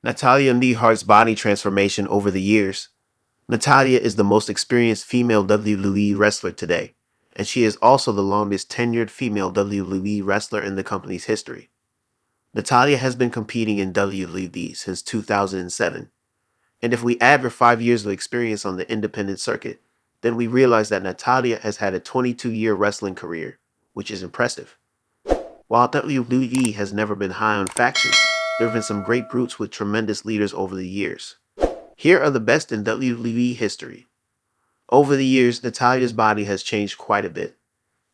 Natalya Neidhart's body transformation over the years. Natalya is the most experienced female WWE wrestler today, and she is also the longest tenured female WWE wrestler in the company's history. Natalya has been competing in WWE since 2007, and if we add her 5 years of experience on the independent circuit, then we realize that Natalya has had a 22-year wrestling career, which is impressive. While WWE has never been high on factions, there have been some great brutes with tremendous leaders over the years. Here are the best in WWE history. Over the years, Natalya's body has changed quite a bit.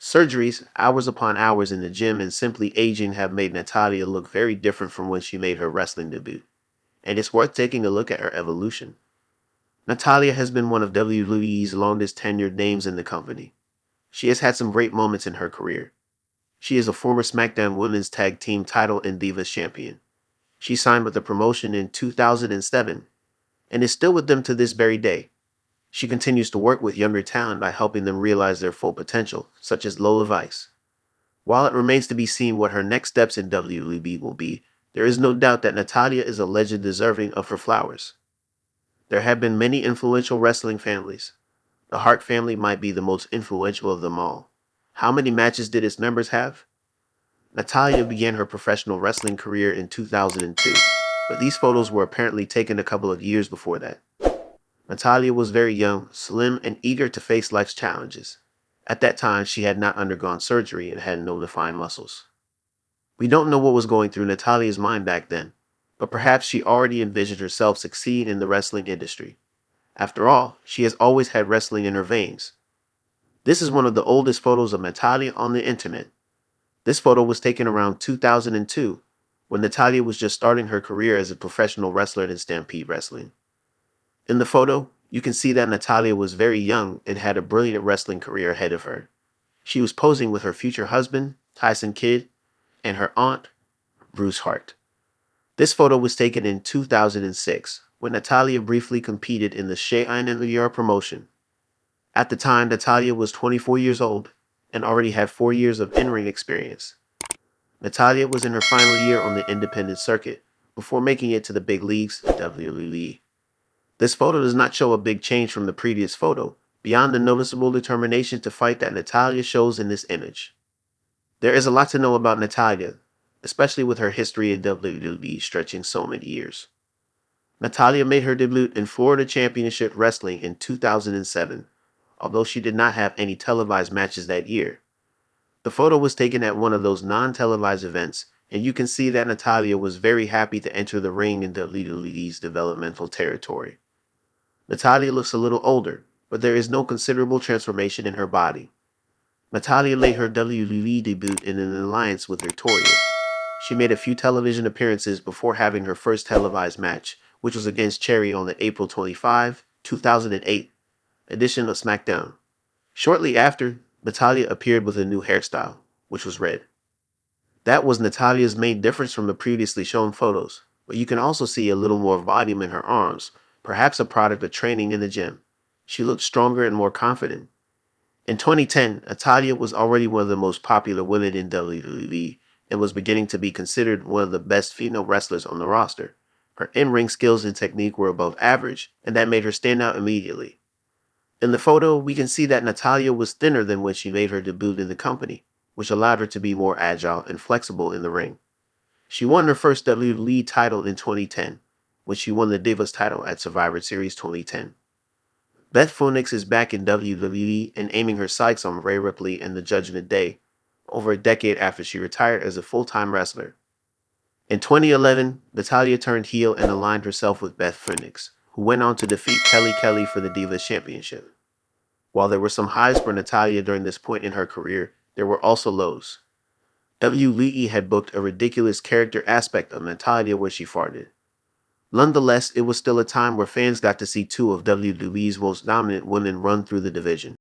Surgeries, hours upon hours in the gym, and simply aging have made Natalya look very different from when she made her wrestling debut. And it's worth taking a look at her evolution. Natalya has been one of WWE's longest tenured names in the company. She has had some great moments in her career. She is a former SmackDown Women's Tag Team title and Divas champion. She signed with the promotion in 2007 and is still with them to this very day. She continues to work with younger talent by helping them realize their full potential, such as Lola Vice. While it remains to be seen what her next steps in WWE will be, there is no doubt that Natalya is a legend deserving of her flowers. There have been many influential wrestling families. The Hart family might be the most influential of them all. How many matches did its members have? Natalya began her professional wrestling career in 2002, but these photos were apparently taken a couple of years before that. Natalya was very young, slim, and eager to face life's challenges. At that time, she had not undergone surgery and had no defined muscles. We don't know what was going through Natalya's mind back then, but perhaps she already envisioned herself succeed in the wrestling industry. After all, she has always had wrestling in her veins. This is one of the oldest photos of Natalya on the internet. This photo was taken around 2002, when Natalya was just starting her career as a professional wrestler in Stampede Wrestling. In the photo, you can see that Natalya was very young and had a brilliant wrestling career ahead of her. She was posing with her future husband, Tyson Kidd, and her aunt, Bruce Hart. This photo was taken in 2006, when Natalya briefly competed in the Shea promotion. At the time, Natalya was 24 years old and already had 4 years of in-ring experience. Natalya was in her final year on the independent circuit before making it to the big leagues, the WWE. This photo does not show a big change from the previous photo, beyond the noticeable determination to fight that Natalya shows in this image. There is a lot to know about Natalya, especially with her history in WWE stretching so many years. Natalya made her debut in Florida Championship Wrestling in 2007, although she did not have any televised matches that year. The photo was taken at one of those non-televised events, and you can see that Natalya was very happy to enter the ring in WWE's developmental territory. Natalya looks a little older, but there is no considerable transformation in her body. Natalya made her WWE debut in an alliance with Victoria. She made a few television appearances before having her first televised match, which was against Cherry on the April 25, 2008 edition of SmackDown. Shortly after, Natalya appeared with a new hairstyle, which was red. That was Natalya's main difference from the previously shown photos, but you can also see a little more volume in her arms, perhaps a product of training in the gym. She looked stronger and more confident. In 2010, Natalya was already one of the most popular women in WWE and was beginning to be considered one of the best female wrestlers on the roster. Her in-ring skills and technique were above average, and that made her stand out immediately. In the photo, we can see that Natalya was thinner than when she made her debut in the company, which allowed her to be more agile and flexible in the ring. She won her first WWE title in 2010, when she won the Divas title at Survivor Series 2010. Beth Phoenix is back in WWE and aiming her sights on Rhea Ripley and the Judgment Day, over a decade after she retired as a full-time wrestler. In 2011, Natalya turned heel and aligned herself with Beth Phoenix, who went on to defeat Kelly for the Divas Championship. While there were some highs for Natalya during this point in her career, there were also lows. WWE had booked a ridiculous character aspect of Natalya where she farted. Nonetheless, it was still a time where fans got to see two of WWE's most dominant women run through the division.